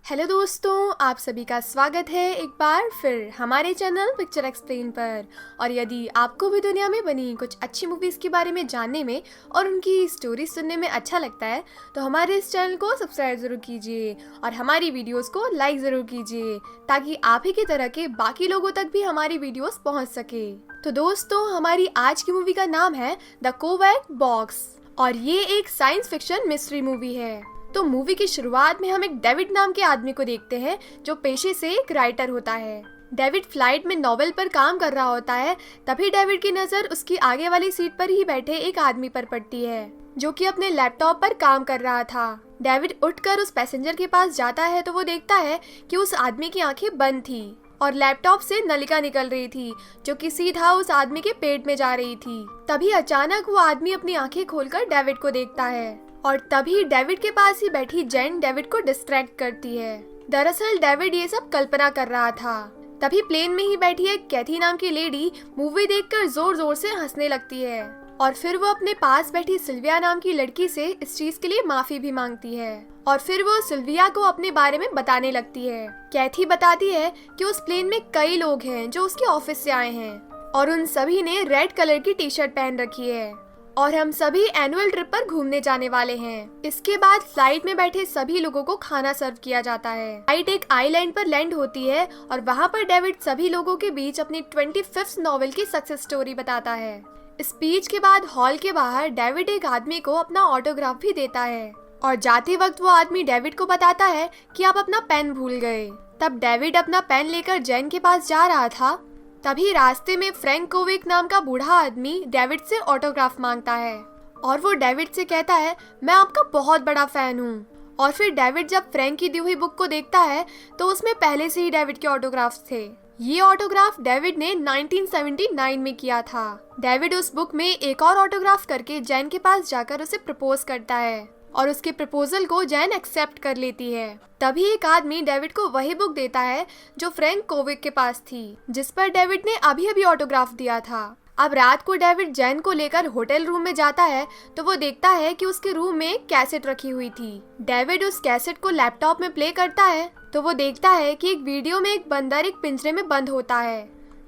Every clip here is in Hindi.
हेलो दोस्तों, आप सभी का स्वागत है एक बार फिर हमारे चैनल पिक्चर एक्सप्लेन पर। और यदि आपको भी दुनिया में बनी कुछ अच्छी मूवीज़ के बारे में जानने में और उनकी स्टोरी सुनने में अच्छा लगता है तो हमारे इस चैनल को सब्सक्राइब ज़रूर कीजिए और हमारी वीडियोस को लाइक ज़रूर कीजिए ताकि आप ही की तरह के बाकी लोगों तक भी हमारी वीडियोस पहुँच सके। तो दोस्तों, हमारी आज की मूवी का नाम है द कोवैक बॉक्स और ये एक साइंस फिक्शन मिस्ट्री मूवी है। तो मूवी की शुरुआत में हम एक डेविड नाम के आदमी को देखते हैं जो पेशे से एक राइटर होता है। डेविड फ्लाइट में नॉवेल पर काम कर रहा होता है। तभी डेविड की नज़र उसकी आगे वाली सीट पर ही बैठे एक आदमी पर पड़ती है जो कि अपने लैपटॉप पर काम कर रहा था। डेविड उठकर उस पैसेंजर के पास जाता है तो वो देखता है कि उस आदमी की आंखें बंद थी और लैपटॉप से नलिका निकल रही थी जो कि सीधा उस आदमी के पेट में जा रही थी। तभी अचानक वो आदमी अपनी आंखें खोलकर डेविड को देखता है और तभी डेविड के पास ही बैठी जेन डेविड को डिस्ट्रैक्ट करती है। दरअसल डेविड ये सब कल्पना कर रहा था। तभी प्लेन में ही बैठी एक कैथी नाम की लेडी मूवी देखकर जोर जोर से हंसने लगती है और फिर वो अपने पास बैठी सिल्विया नाम की लड़की से इस चीज के लिए माफी भी मांगती है और फिर वो सिल्विया को अपने बारे में बताने लगती है। कैथी बताती है कि उस प्लेन में कई लोग हैं जो उसके ऑफिस से आए हैं और उन सभी ने रेड कलर की टी शर्ट पहन रखी है और हम सभी एनुअल ट्रिप पर घूमने जाने वाले हैं। इसके बाद फ्लाइट में बैठे सभी लोगों को खाना सर्व किया जाता है। फ्लाइट एक आइलैंड पर लैंड होती है और वहाँ पर डेविड सभी लोगों के बीच अपनी 25th नॉवेल की सक्सेस स्टोरी बताता है। स्पीच के बाद हॉल के बाहर डेविड एक आदमी को अपना ऑटोग्राफ भी देता है और जाते वक्त वो आदमी डेविड को बताता है कि आप अपना पेन भूल गए। तब डेविड अपना पेन लेकर जेन के पास जा रहा था। तभी रास्ते में फ्रैंक कोविक नाम का बूढ़ा आदमी डेविड से ऑटोग्राफ मांगता है और वो डेविड से कहता है मैं आपका बहुत बड़ा फैन हूँ। और फिर डेविड जब फ्रैंक की दी हुई बुक को देखता है तो उसमें पहले से ही डेविड के ऑटोग्राफ्स थे। ये ऑटोग्राफ डेविड ने 1979 में किया था। डेविड उस बुक में एक और ऑटोग्राफ करके जैन के पास जाकर उसे प्रपोज करता है और उसके प्रपोजल को जैन एक्सेप्ट कर लेती है। तभी एक आदमी डेविड को वही बुक देता है जो फ्रैंक कोविक के पास थी जिस पर डेविड ने अभी अभी ऑटोग्राफ दिया था। अब रात को डेविड जैन को लेकर होटल रूम में जाता है तो वो देखता है कि उसके रूम में एक कैसेट रखी हुई थी। डेविड उस कैसेट को लैपटॉप में प्ले करता है तो वो देखता है कि एक वीडियो में एक बंदर एक पिंजरे में बंद होता है।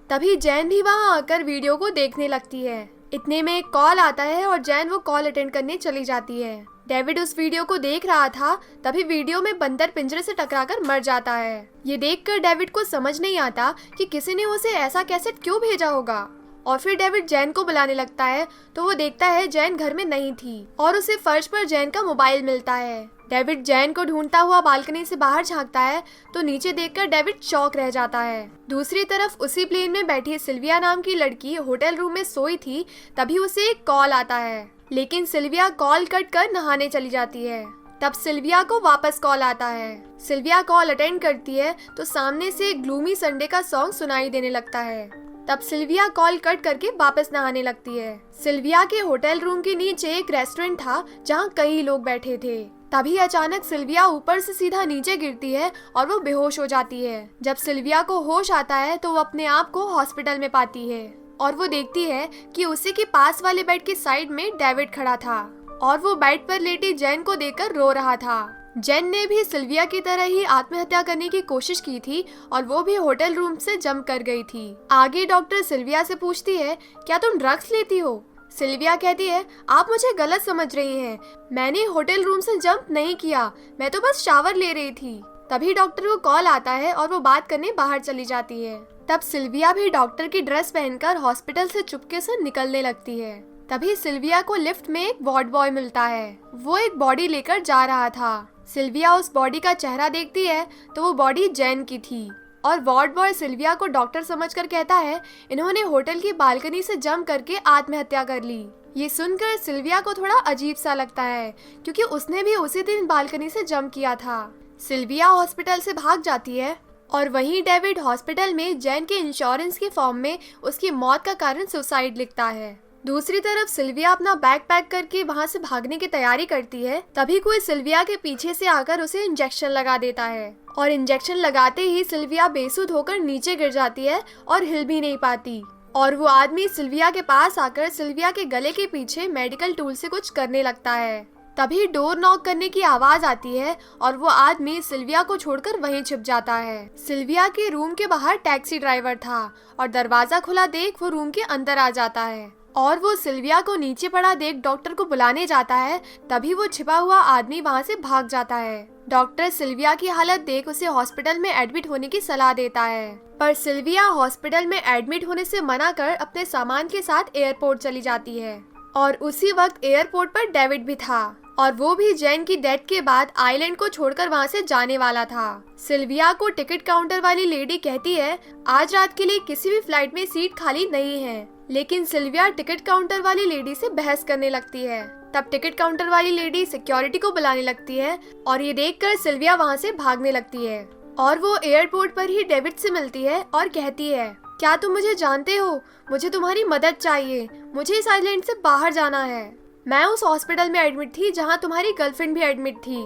तभी जैन भी वहाँ आकर वीडियो को देखने लगती है। इतने में एक कॉल आता है और जैन वो कॉल अटेंड करने चली जाती है। डेविड उस वीडियो को देख रहा था तभी वीडियो में बंदर पिंजरे से टकराकर मर जाता है। ये देखकर डेविड को समझ नहीं आता कि किसी ने उसे ऐसा कैसेट क्यों भेजा होगा और फिर डेविड जैन को बुलाने लगता है तो वो देखता है जैन घर में नहीं थी और उसे फर्श पर जैन का मोबाइल मिलता है। डेविड जैन को ढूंढता हुआ बालकनी से बाहर झांकता है तो नीचे देखकर डेविड शॉक रह जाता है। दूसरी तरफ उसी प्लेन में बैठी सिल्विया नाम की लड़की होटल रूम में सोई थी। तभी उसे एक कॉल आता है लेकिन सिल्विया कॉल कट कर नहाने चली जाती है। तब सिल्विया को वापस कॉल आता है। सिल्विया कॉल अटेंड करती है तो सामने से ग्लूमी संडे का सॉन्ग सुनाई देने लगता है। तब सिल्विया कॉल कट करके वापस नहाने लगती है। सिल्विया के होटल रूम के नीचे एक रेस्टोरेंट था जहाँ कई लोग बैठे थे। तभी अचानक सिल्विया ऊपर से सीधा नीचे गिरती है और वो बेहोश हो जाती है। जब सिल्विया को होश आता है तो वो अपने आप को हॉस्पिटल में पाती है और वो देखती है कि उसी के पास वाले बेड की साइड में डेविड खड़ा था और वो बेड पर लेटी जेन को देखकर रो रहा था। जेन ने भी सिल्विया की तरह ही आत्महत्या करने की कोशिश की थी और वो भी होटल रूम से जंप कर गई थी। आगे डॉक्टर सिल्विया से पूछती है क्या तुम ड्रग्स लेती हो? सिल्विया कहती है आप मुझे गलत समझ रही हैं। मैंने होटल रूम से जंप नहीं किया, मैं तो बस शावर ले रही थी। तभी डॉक्टर को कॉल आता है और वो बात करने बाहर चली जाती है। तब सिल्विया भी डॉक्टर की ड्रेस पहनकर हॉस्पिटल से चुपके से निकलने लगती है। तभी सिल्विया को लिफ्ट में एक वार्ड बॉय मिलता है। वो एक बॉडी लेकर जा रहा था। सिल्विया उस बॉडी का चेहरा देखती है तो वो बॉडी जैन की थी और वार्ड बॉय सिल्विया को डॉक्टर समझकर कहता है इन्होंने होटल की बालकनी से जंप करके आत्महत्या कर ली। ये सुनकर सिल्विया को थोड़ा अजीब सा लगता है क्योंकि उसने भी उसी दिन बालकनी से जंप किया था। सिल्विया हॉस्पिटल से भाग जाती है और वहीं डेविड हॉस्पिटल में जैन के इंश्योरेंस के फॉर्म में उसकी मौत का कारण सुसाइड लिखता है। दूसरी तरफ सिल्विया अपना बैग पैक करके वहाँ से भागने की तैयारी करती है। तभी कोई सिल्विया के पीछे से आकर उसे इंजेक्शन लगा देता है और इंजेक्शन लगाते ही सिल्विया बेसुध होकर नीचे गिर जाती है और हिल भी नहीं पाती और वो आदमी सिल्विया के पास आकर सिल्विया के गले के पीछे मेडिकल टूल से कुछ करने लगता है। तभी डोर नॉक करने की आवाज आती है और वो आदमी सिल्विया को छोड़कर वहीं छिप जाता है। सिल्विया के रूम के बाहर टैक्सी ड्राइवर था और दरवाजा खुला देख वो रूम के अंदर आ जाता है और वो सिल्विया को नीचे पड़ा देख डॉक्टर को बुलाने जाता है। तभी वो छिपा हुआ आदमी वहाँ से भाग जाता है। डॉक्टर सिल्विया की हालत देख उसे हॉस्पिटल में एडमिट होने की सलाह देता है, पर सिल्विया हॉस्पिटल में एडमिट होने से मना कर अपने सामान के साथ एयरपोर्ट चली जाती है। और उसी वक्त एयरपोर्ट पर डेविड भी था और वो भी जैन की डेथ के बाद आइलैंड को छोड़कर वहाँ से जाने वाला था। सिल्विया को टिकट काउंटर वाली लेडी कहती है आज रात के लिए किसी भी फ्लाइट में सीट खाली नहीं है, लेकिन सिल्विया टिकट काउंटर वाली लेडी से बहस करने लगती है। तब टिकट काउंटर वाली लेडी सिक्योरिटी को बुलाने लगती है और ये देखकर सिल्विया वहाँ से भागने लगती है और वो एयरपोर्ट पर ही डेविड से मिलती है और कहती है क्या तुम मुझे जानते हो? मुझे तुम्हारी मदद चाहिए, मुझे इस आइलैंड से बाहर जाना है। मैं उस हॉस्पिटल में एडमिट थी जहाँ तुम्हारी गर्लफ्रेंड भी एडमिट थी।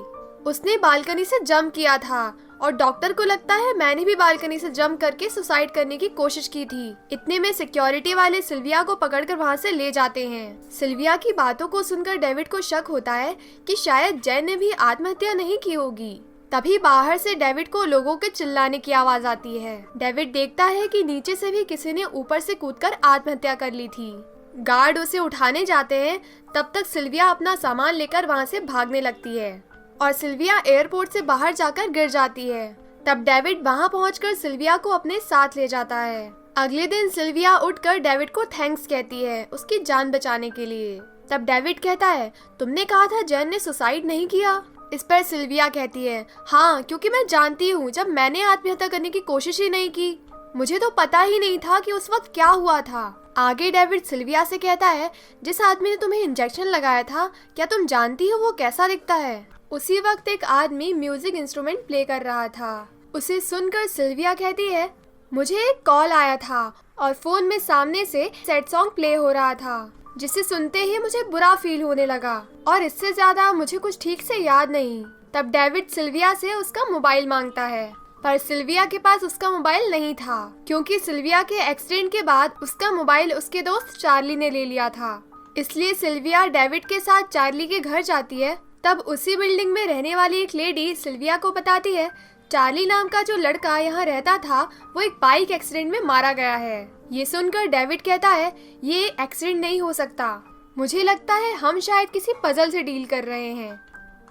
उसने बालकनी से जंप किया था और डॉक्टर को लगता है मैंने भी बालकनी से जंप करके सुसाइड करने की कोशिश की थी। इतने में सिक्योरिटी वाले सिल्विया को पकड़कर वहाँ से ले जाते हैं। सिल्विया की बातों को सुनकर डेविड को शक होता है कि शायद जैन ने भी आत्महत्या नहीं की होगी। तभी बाहर से डेविड को लोगों के चिल्लाने की आवाज आती है। डेविड देखता है कि नीचे से भी किसी ने ऊपर से कूदकर आत्महत्या कर ली थी। गार्ड उसे उठाने जाते हैं। तब तक सिल्विया अपना सामान लेकर वहाँ से भागने लगती है और सिल्विया एयरपोर्ट से बाहर जाकर गिर जाती है। तब डेविड वहाँ पहुंचकर सिल्विया को अपने साथ ले जाता है। अगले दिन सिल्विया उठकर डेविड को थैंक्स कहती है उसकी जान बचाने के लिए। तब डेविड कहता है तुमने कहा था जैन ने सुसाइड नहीं किया। इस पर सिल्विया कहती है हाँ, क्योंकि मैं जानती हूँ जब मैंने आत्महत्या करने की कोशिश ही नहीं की, मुझे तो पता ही नहीं था कि उस वक्त क्या हुआ था। आगे डेविड सिल्विया से कहता है जिस आदमी ने तुम्हें इंजेक्शन लगाया था क्या तुम जानती हो वो कैसा दिखता है? उसी वक्त एक आदमी म्यूजिक इंस्ट्रूमेंट प्ले कर रहा था। उसे सुनकर सिल्विया कहती है मुझे एक कॉल आया था और फोन में सामने से सैड सॉन्ग प्ले हो रहा था, जिसे सुनते ही मुझे बुरा फील होने लगा और इससे ज्यादा मुझे कुछ ठीक से याद नहीं। तब डेविड सिल्विया से उसका मोबाइल मांगता है, पर सिल्विया के पास उसका मोबाइल नहीं था क्योंकि सिल्विया के एक्सीडेंट के बाद उसका मोबाइल उसके दोस्त चार्ली ने ले लिया था। इसलिए सिल्विया डेविड के साथ चार्ली के घर जाती है। तब उसी बिल्डिंग में रहने वाली एक लेडी सिल्विया को बताती है चार्ली नाम का जो लड़का यहाँ रहता था वो एक बाइक एक्सीडेंट में मारा गया है। ये सुनकर डेविड कहता है ये एक्सीडेंट नहीं हो सकता, मुझे लगता है हम शायद किसी पजल से डील कर रहे हैं।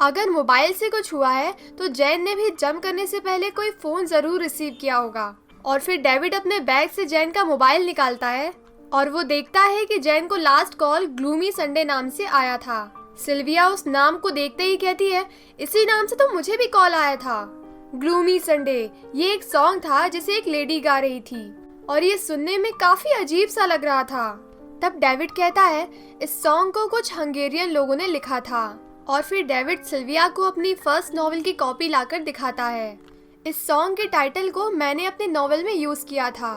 अगर मोबाइल से कुछ हुआ है तो जैन ने भी जंप करने से पहले कोई फोन जरूर रिसीव किया होगा। और फिर डेविड अपने बैग से जैन का मोबाइल निकालता है और वो देखता है कि जैन को लास्ट कॉल ग्लूमी संडे नाम से आया था। सिल्विया उस नाम को देखते ही कहती है इसी नाम से तो मुझे भी कॉल आया था। ग्लूमी संडे ये एक सॉन्ग था जिसे एक लेडी गा रही थी और ये सुनने में काफी अजीब सा लग रहा था। तब डेविड कहता है इस सॉन्ग को कुछ हंगेरियन लोगों ने लिखा था। और फिर डेविड सिल्विया को अपनी फर्स्ट नॉवेल की कॉपी लाकर दिखाता है। इस सॉन्ग के टाइटल को मैंने अपने नॉवेल में यूज किया था।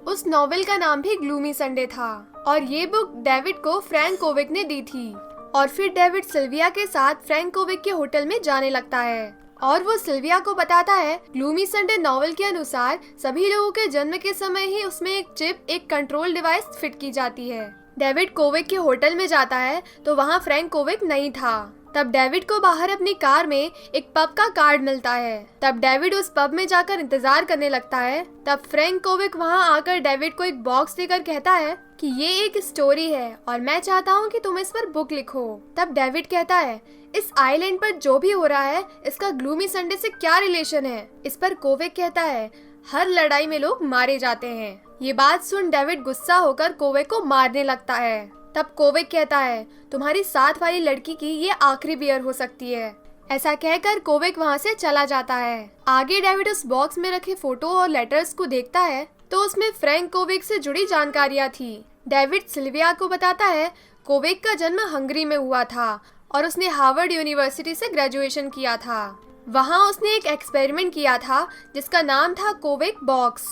उस नॉवेल का नाम भी ग्लूमी संडे था और ये बुक डेविड को फ्रैंक कोविक ने दी थी। और फिर डेविड सिल्विया के साथ फ्रैंक कोविक के होटल में जाने लगता है और वो सिल्विया को बताता है ग्लूमी संडे नॉवेल के अनुसार सभी लोगों के जन्म के समय ही उसमें एक चिप, एक कंट्रोल डिवाइस फिट की जाती है। डेविड कोविक के होटल में जाता है तो वहाँ फ्रैंक कोविक नहीं था। तब डेविड को बाहर अपनी कार में एक पब का कार्ड मिलता है। तब डेविड उस पब में जाकर इंतजार करने लगता है। तब फ्रैंक कोविक वहाँ आकर डेविड को एक बॉक्स देकर कहता है कि ये एक स्टोरी है और मैं चाहता हूँ कि तुम इस पर बुक लिखो। तब डेविड कहता है इस आइलैंड पर जो भी हो रहा है इसका ग्लूमी संडे से क्या रिलेशन है? इस पर कोविक कहता है हर लड़ाई में लोग मारे जाते हैं। ये बात सुन डेविड गुस्सा होकर कोविक को मारने लगता है। तब कोविक कहता है तुम्हारी साथ वाली लड़की की ये आखिरी बियर हो सकती है। ऐसा कहकर कोविक वहाँ से चला जाता है। आगे डेविड उस बॉक्स में रखे फोटो और लेटर्स को देखता है तो उसमें फ्रैंक कोविक से जुड़ी जानकारियाँ थी। डेविड सिल्विया को बताता है कोविक का जन्म हंगरी में हुआ था और उसने हार्वर्ड यूनिवर्सिटी से ग्रेजुएशन किया था। वहाँ उसने एक एक्सपेरिमेंट किया था जिसका नाम था कोविक बॉक्स।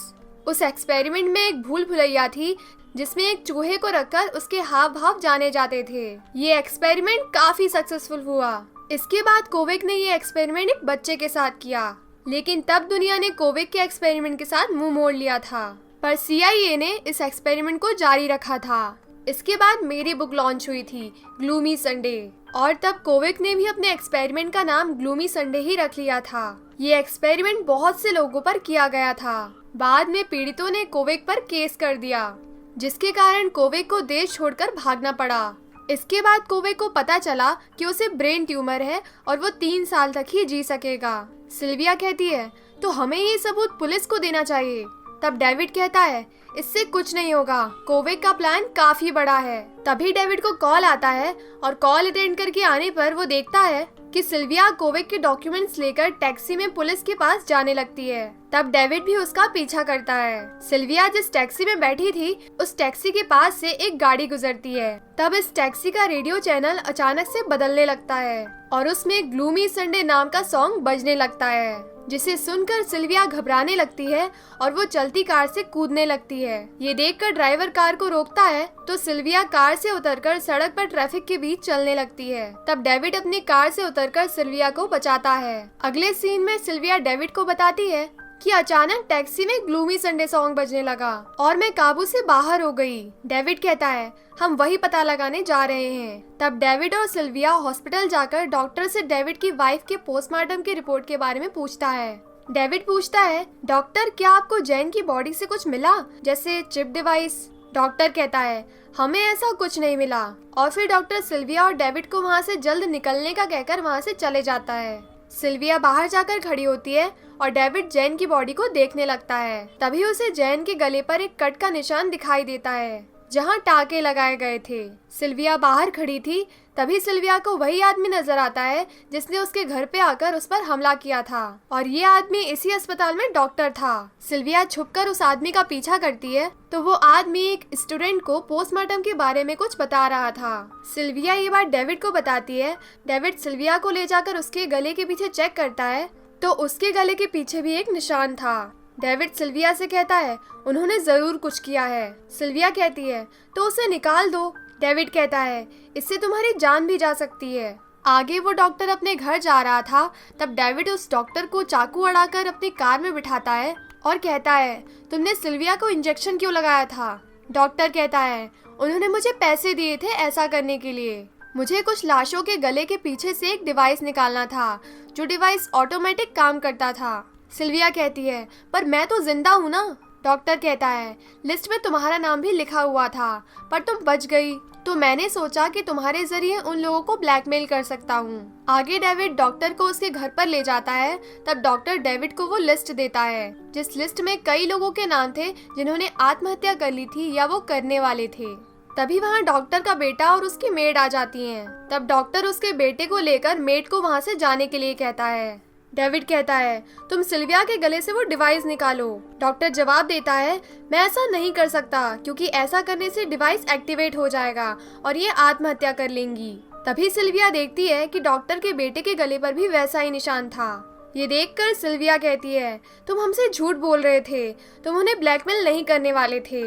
उस एक्सपेरिमेंट में एक भूल भुलैया थी जिसमें एक चूहे को रखकर उसके हाव भाव जाने जाते थे। ये एक्सपेरिमेंट काफी सक्सेसफुल हुआ। इसके बाद कोविक ने ये एक्सपेरिमेंट एक बच्चे के साथ किया, लेकिन तब दुनिया ने कोविक के एक्सपेरिमेंट के साथ मुंह मोड़ लिया था, पर CIA ने इस एक्सपेरिमेंट को जारी रखा था। इसके बाद मेरी बुक लॉन्च हुई थी ग्लूमी संडे। और तब कोविक ने भी अपने एक्सपेरिमेंट का नाम ग्लूमी संडे ही रख लिया था। ये एक्सपेरिमेंट बहुत से लोगों पर किया गया था। बाद में पीड़ितों ने कोविक पर केस कर दिया, जिसके कारण कोविक को देश छोड़कर भागना पड़ा। इसके बाद कोविक को पता चला कि उसे ब्रेन ट्यूमर है और वो 3 साल तक ही जी सकेगा। सिल्विया कहती है, तो हमें ये सबूत पुलिस को देना चाहिए। तब डेविड कहता है, इससे कुछ नहीं होगा, कोविक का प्लान काफी बड़ा है। तभी डेविड को कॉल आता है और कॉल अटेंड करके आने पर वो देखता है कि सिल्विया कोविक के डॉक्यूमेंट्स लेकर टैक्सी में पुलिस के पास जाने लगती है। तब डेविड भी उसका पीछा करता है। सिल्विया जिस टैक्सी में बैठी थी उस टैक्सी के पास से एक गाड़ी गुजरती है। तब इस टैक्सी का रेडियो चैनल अचानक से बदलने लगता है और उसमें ग्लूमी संडे नाम का सॉन्ग बजने लगता है, जिसे सुनकर सिल्विया घबराने लगती है और वो चलती कार से कूदने लगती है। ये देखकर ड्राइवर कार को रोकता है तो सिल्विया कार से उतरकर सड़क पर ट्रैफिक के बीच चलने लगती है। तब डेविड अपनी कार से उतरकर सिल्विया को बचाता है। अगले सीन में सिल्विया डेविड को बताती है कि अचानक टैक्सी में ग्लूमी संडे सॉन्ग बजने लगा और मैं काबू से बाहर हो गई। डेविड कहता है, हम वही पता लगाने जा रहे हैं। तब डेविड और सिल्विया हॉस्पिटल जाकर डॉक्टर से डेविड की वाइफ के पोस्टमार्टम की रिपोर्ट के बारे में पूछता है। डेविड पूछता है, डॉक्टर क्या आपको जैन की बॉडी से कुछ मिला, जैसे चिप डिवाइस? डॉक्टर कहता है, हमें ऐसा कुछ नहीं मिला। और फिर डॉक्टर सिल्विया और डेविड को वहाँ से जल्द निकलने का कहकर वहाँ से चले जाता है। सिल्विया बाहर जाकर खड़ी होती है और डेविड जैन की बॉडी को देखने लगता है। तभी उसे जैन के गले पर एक कट का निशान दिखाई देता है जहां टाके लगाए गए थे। सिल्विया बाहर खड़ी थी, तभी सिल्विया को वही आदमी नजर आता है जिसने उसके घर पे आकर उस पर हमला किया था और ये आदमी इसी अस्पताल में डॉक्टर था। सिल्विया छुपकर उस आदमी का पीछा करती है तो वो आदमी एक स्टूडेंट को पोस्टमार्टम के बारे में कुछ बता रहा था। सिल्विया ये बात डेविड को बताती है। डेविड सिल्विया को ले जाकर उसके गले के पीछे चेक करता है तो उसके गले के पीछे भी एक निशान था। डेविड सिल्विया से कहता है, उन्होंने जरूर कुछ किया है। सिल्विया कहती है, तो उसे निकाल दो। डेविड कहता है, इससे तुम्हारी जान भी जा सकती है। आगे वो डॉक्टर अपने घर जा रहा था। तब डेविड उस डॉक्टर को चाकू अड़ाकर अपनी कार में बिठाता है और कहता है, तुमने सिल्विया को इंजेक्शन क्यों लगाया था? डॉक्टर कहता है, उन्होंने मुझे पैसे दिए थे ऐसा करने के लिए। मुझे कुछ लाशों के गले के पीछे से एक डिवाइस निकालना था, जो डिवाइस ऑटोमेटिक काम करता था। सिल्विया कहती है, पर मैं तो जिंदा हूँ ना। डॉक्टर कहता है, लिस्ट में तुम्हारा नाम भी लिखा हुआ था, पर तुम बच गई, तो मैंने सोचा कि तुम्हारे जरिए उन लोगों को ब्लैकमेल कर सकता हूँ। आगे डेविड डॉक्टर को उसके घर पर ले जाता है। तब डॉक्टर डेविड को वो लिस्ट देता है, जिस लिस्ट में कई लोगों के नाम थे जिन्होंने आत्महत्या कर ली थी या वो करने वाले थे। तभी वहाँ डॉक्टर का बेटा और उसकी मेड आ जाती हैं। तब डॉक्टर उसके बेटे को लेकर मेड को वहाँ से जाने के लिए कहता है। डेविड कहता है, तुम सिल्विया के गले से वो डिवाइस निकालो। डॉक्टर जवाब देता है, मैं ऐसा नहीं कर सकता क्योंकि ऐसा करने से डिवाइस एक्टिवेट हो जाएगा और ये आत्महत्या कर लेंगी। तभी सिल्विया देखती है कि डॉक्टर के बेटे के गले पर भी वैसा ही निशान था। ये देखकर सिल्विया कहती है, तुम हमसे झूठ बोल रहे थे, तुम उन्हें ब्लैकमेल नहीं करने वाले थे।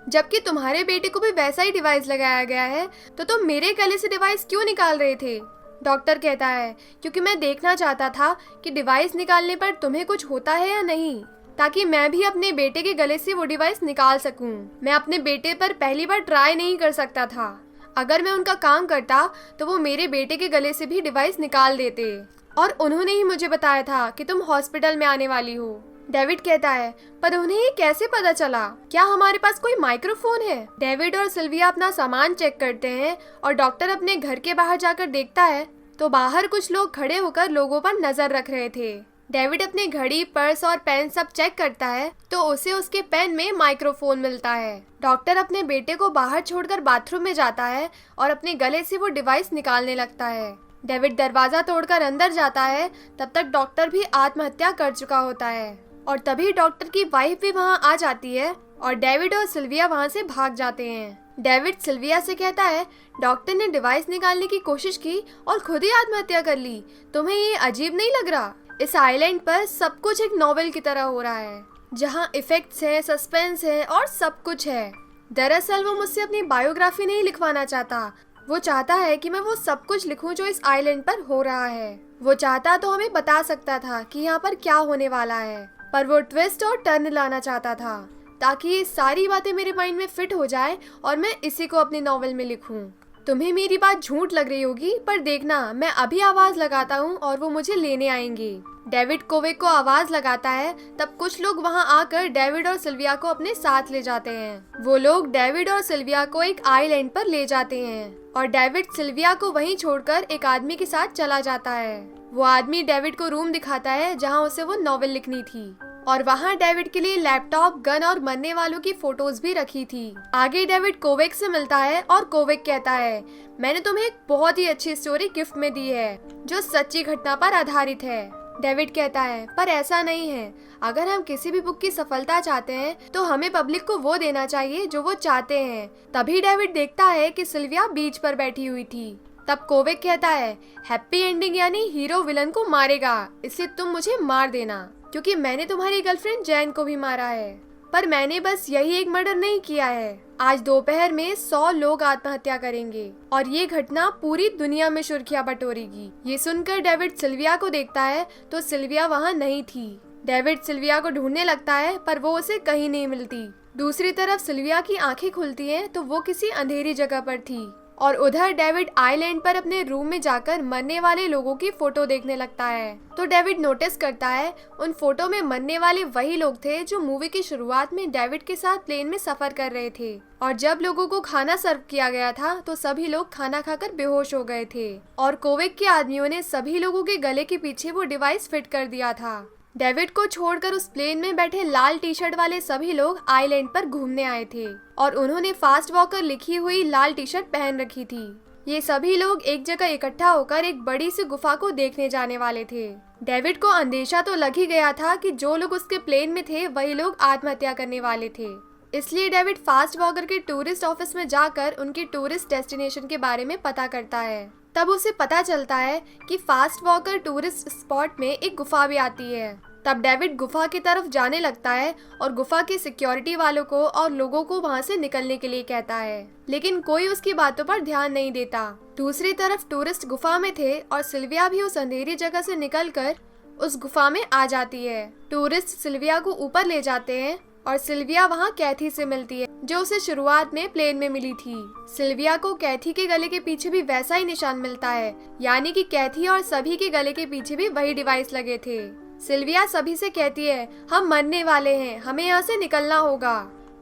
जबकि तुम्हारे बेटे को भी वैसा ही डिवाइस लगाया गया है, तो तुम मेरे गले से डिवाइस क्यों निकाल रहे थे? डॉक्टर कहता है, क्योंकि मैं देखना चाहता था कि डिवाइस निकालने पर तुम्हें कुछ होता है या नहीं, ताकि मैं भी अपने बेटे के गले से वो डिवाइस निकाल सकूं। मैं अपने बेटे पर पहली बार ट्राई नहीं कर सकता था। अगर मैं उनका काम करता तो वो मेरे बेटे के गले से भी डिवाइस निकाल देते, और उन्होंने ही मुझे बताया था कि तुम हॉस्पिटल में आने वाली हो। डेविड कहता है, पर उन्हें ये कैसे पता चला? क्या हमारे पास कोई माइक्रोफोन है? डेविड और सिल्विया अपना सामान चेक करते हैं और डॉक्टर अपने घर के बाहर जाकर देखता है तो बाहर कुछ लोग खड़े होकर लोगों पर नजर रख रहे थे। डेविड अपनी घड़ी, पर्स और पेन सब चेक करता है तो उसे उसके पेन में माइक्रोफोन मिलता है। डॉक्टर अपने बेटे को बाहर छोड़कर बाथरूम में जाता है और अपने गले से वो डिवाइस निकालने लगता है। डेविड दरवाजा तोड़कर अंदर जाता है। तब तक डॉक्टर भी आत्महत्या कर चुका होता है और तभी डॉक्टर की वाइफ भी वहाँ आ जाती है और डेविड और सिल्विया वहाँ से भाग जाते हैं। डेविड सिल्विया से कहता है, डॉक्टर ने डिवाइस निकालने की कोशिश की और खुद ही आत्महत्या कर ली। तुम्हें ये अजीब नहीं लग रहा? इस आइलैंड पर सब कुछ एक नॉवेल की तरह हो रहा है, जहाँ इफेक्ट्स है, सस्पेंस है और सब कुछ है। दरअसल वो मुझसे अपनी बायोग्राफी नहीं लिखवाना चाहता। वो चाहता है कि मैं वो सब कुछ लिखूं जो इस आइलैंड पर हो रहा है। वो चाहता तो हमें बता सकता था कि यहाँ पर क्या होने वाला है, पर वो ट्विस्ट और टर्न लाना चाहता था ताकि ये सारी बातें मेरे माइंड में फिट हो जाए और मैं इसी को अपनी नॉवेल में लिखूं। तुम्हें मेरी बात झूठ लग रही होगी, पर देखना मैं अभी आवाज लगाता हूँ और वो मुझे लेने आएंगे। डेविड कोवेक को आवाज लगाता है, तब कुछ लोग वहाँ आकर डेविड और सिल्विया को अपने साथ ले जाते हैं। वो लोग डेविड और सिल्विया को एक आइलैंड पर ले जाते हैं और डेविड सिल्विया को वहीं छोड़कर एक आदमी के साथ चला जाता है। वो आदमी डेविड को रूम दिखाता है जहाँ उसे वो नॉवेल लिखनी थी और वहाँ डेविड के लिए लैपटॉप, गन और मरने वालों की फोटोज भी रखी थी। आगे डेविड कोवेक से मिलता है और कोवेक कहता है, मैंने तुम्हें एक बहुत ही अच्छी स्टोरी गिफ्ट में दी है जो सच्ची घटना पर आधारित है। डेविड कहता है, पर ऐसा नहीं है। अगर हम किसी भी बुक की सफलता चाहते हैं तो हमें पब्लिक को वो देना चाहिए जो वो चाहते हैं। तभी डेविड देखता है कि सिल्विया बीच पर बैठी हुई थी। तब कोवेक कहता है, हैप्पी एंडिंग यानी हीरो विलन को मारेगा, इसलिए तुम मुझे मार देना, क्योंकि मैंने तुम्हारी गर्लफ्रेंड जैन को भी मारा है। पर मैंने बस यही एक मर्डर नहीं किया है। आज दोपहर में 100 लोग आत्महत्या करेंगे और ये घटना पूरी दुनिया में सुर्खियां बटोरेगी। ये सुनकर डेविड सिल्विया को देखता है तो सिल्विया वहाँ नहीं थी। डेविड सिल्विया को ढूंढने लगता है पर वो उसे कहीं नहीं मिलती। दूसरी तरफ सिल्विया की आंखें खुलती हैं तो वो किसी अंधेरी जगह पर थी और उधर डेविड आइलैंड पर अपने रूम में जाकर मरने वाले लोगों की फोटो देखने लगता है। तो डेविड नोटिस करता है उन फोटो में मरने वाले वही लोग थे जो मूवी की शुरुआत में डेविड के साथ प्लेन में सफर कर रहे थे। और जब लोगों को खाना सर्व किया गया था तो सभी लोग खाना खाकर बेहोश हो गए थे और कोवेक के आदमियों ने सभी लोगों के गले के पीछे वो डिवाइस फिट कर दिया था। डेविड को छोड़कर उस प्लेन में बैठे लाल टी शर्ट वाले सभी लोग आइलैंड पर घूमने आए थे और उन्होंने फास्ट वॉकर लिखी हुई लाल टी शर्ट पहन रखी थी। ये सभी लोग एक जगह इकट्ठा होकर एक बड़ी सी गुफा को देखने जाने वाले थे। डेविड को अंदेशा तो लग ही गया था कि जो लोग उसके प्लेन में थे वही लोग आत्महत्या करने वाले थे। इसलिए डेविड फास्ट वॉकर के टूरिस्ट ऑफिस में जाकर उनकी टूरिस्ट डेस्टिनेशन के बारे में पता करता है। तब उसे पता चलता है कि फास्ट वॉकर टूरिस्ट स्पॉट में एक गुफा भी आती है। तब डेविड गुफा की तरफ जाने लगता है और गुफा के सिक्योरिटी वालों को और लोगों को वहां से निकलने के लिए कहता है, लेकिन कोई उसकी बातों पर ध्यान नहीं देता। दूसरी तरफ टूरिस्ट गुफा में थे और सिल्विया भी उस अंधेरी जगह से निकलकर उस गुफा में आ जाती है। टूरिस्ट सिल्विया को ऊपर ले जाते हैं और सिल्विया वहाँ कैथी से मिलती है जो उसे शुरुआत में प्लेन में मिली थी। सिल्विया को कैथी के गले के पीछे भी वैसा ही निशान मिलता है, यानी कि कैथी और सभी के गले के पीछे भी वही डिवाइस लगे थे। सिल्विया सभी से कहती है, हम मरने वाले हैं, हमें यहाँ से निकलना होगा।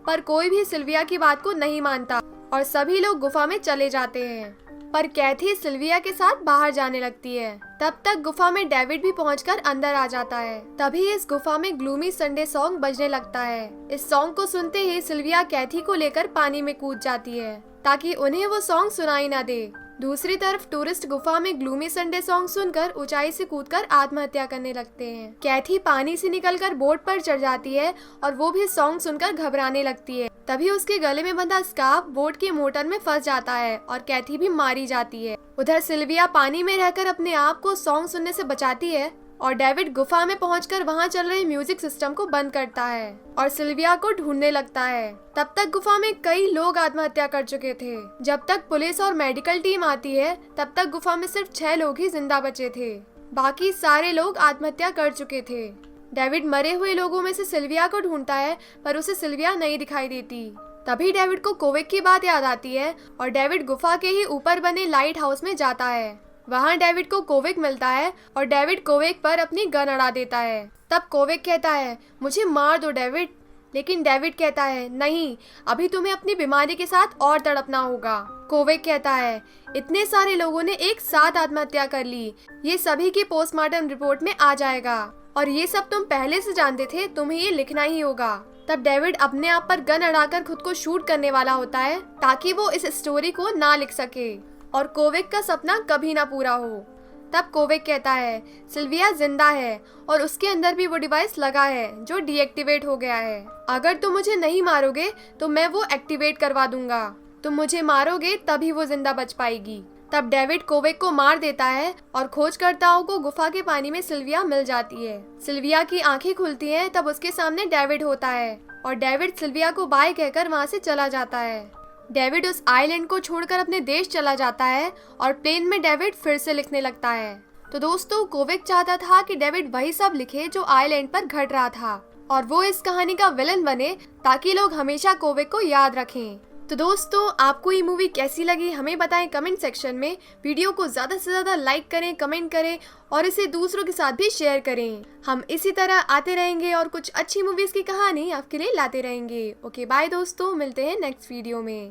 पर कोई भी सिल्विया की बात को नहीं मानता और सभी लोग गुफा में चले जाते हैं। पर कैथी सिल्विया के साथ बाहर जाने लगती है। तब तक गुफा में डेविड भी पहुंचकर अंदर आ जाता है। तभी इस गुफा में ग्लूमी संडे सॉन्ग बजने लगता है। इस सॉन्ग को सुनते ही सिल्विया कैथी को लेकर पानी में कूद जाती है ताकि उन्हें वो सॉन्ग सुनाई ना दे। दूसरी तरफ टूरिस्ट गुफा में ग्लूमी संडे सॉन्ग सुनकर ऊंचाई से कूदकर आत्महत्या करने लगते हैं। कैथी पानी से निकलकर बोट पर चढ़ जाती है और वो भी सॉन्ग सुनकर घबराने लगती है। तभी उसके गले में बंधा स्कार्फ बोट के मोटर में फंस जाता है और कैथी भी मारी जाती है। उधर सिल्विया पानी में रहकर अपने आप को सॉन्ग सुनने से बचाती है और डेविड गुफा में पहुंचकर वहां चल रहे म्यूजिक सिस्टम को बंद करता है और सिल्विया को ढूंढने लगता है। तब तक गुफा में कई लोग आत्महत्या कर चुके थे। जब तक पुलिस और मेडिकल टीम आती है तब तक गुफा में सिर्फ 6 लोग ही जिंदा बचे थे, बाकी सारे लोग आत्महत्या कर चुके थे। डेविड मरे हुए लोगों में से सिल्विया को ढूंढता है पर उसे सिल्विया नहीं दिखाई देती। तभी डेविड को कोवेक की बात याद आती है और डेविड गुफा के ही ऊपर बने लाइट हाउस में जाता है। वहाँ डेविड को कोवेक मिलता है और डेविड कोवेक पर अपनी गन अड़ा देता है। तब कोवेक कहता है, मुझे मार दो डेविड। लेकिन डेविड कहता है, नहीं, अभी तुम्हें अपनी बीमारी के साथ और तड़पना होगा। कोवेक कहता है, इतने सारे लोगों ने एक साथ आत्महत्या कर ली, ये सभी की पोस्टमार्टम रिपोर्ट में आ जाएगा और ये सब तुम पहले से जानते थे, तुम्हें ये लिखना ही होगा। तब डेविड अपने आप पर गन अड़ाकर खुद को शूट करने वाला होता है ताकि वो इस स्टोरी को ना लिख सके और कोवेक का सपना कभी ना पूरा हो। तब कोवेक कहता है, सिल्विया जिंदा है और उसके अंदर भी वो डिवाइस लगा है जो डीएक्टिवेट हो गया है। अगर तुम मुझे नहीं मारोगे तो मैं वो एक्टिवेट करवा दूंगा। तुम मुझे मारोगे तभी वो जिंदा बच पाएगी। तब डेविड कोवेक को मार देता है और खोजकर्ताओं को गुफा के पानी में सिल्विया मिल जाती है। सिल्विया की आंखें खुलती हैं तब उसके सामने डेविड होता है और डेविड सिल्विया को बाय कहकर वहाँ से चला जाता है। डेविड उस आइलैंड को छोड़कर अपने देश चला जाता है और प्लेन में डेविड फिर से लिखने लगता है। तो दोस्तों, कोवेक चाहता था कि डेविड वही सब लिखे जो आइलैंड पर घट रहा था और वो इस कहानी का विलन बने ताकि लोग हमेशा कोवेक को याद रखें। तो दोस्तों, आपको ये मूवी कैसी लगी हमें बताएं कमेंट सेक्शन में। वीडियो को ज़्यादा से ज़्यादा लाइक करें, कमेंट करें और इसे दूसरों के साथ भी शेयर करें। हम इसी तरह आते रहेंगे और कुछ अच्छी मूवीज़ की कहानी आपके लिए लाते रहेंगे। ओके बाय दोस्तों, मिलते हैं नेक्स्ट वीडियो में।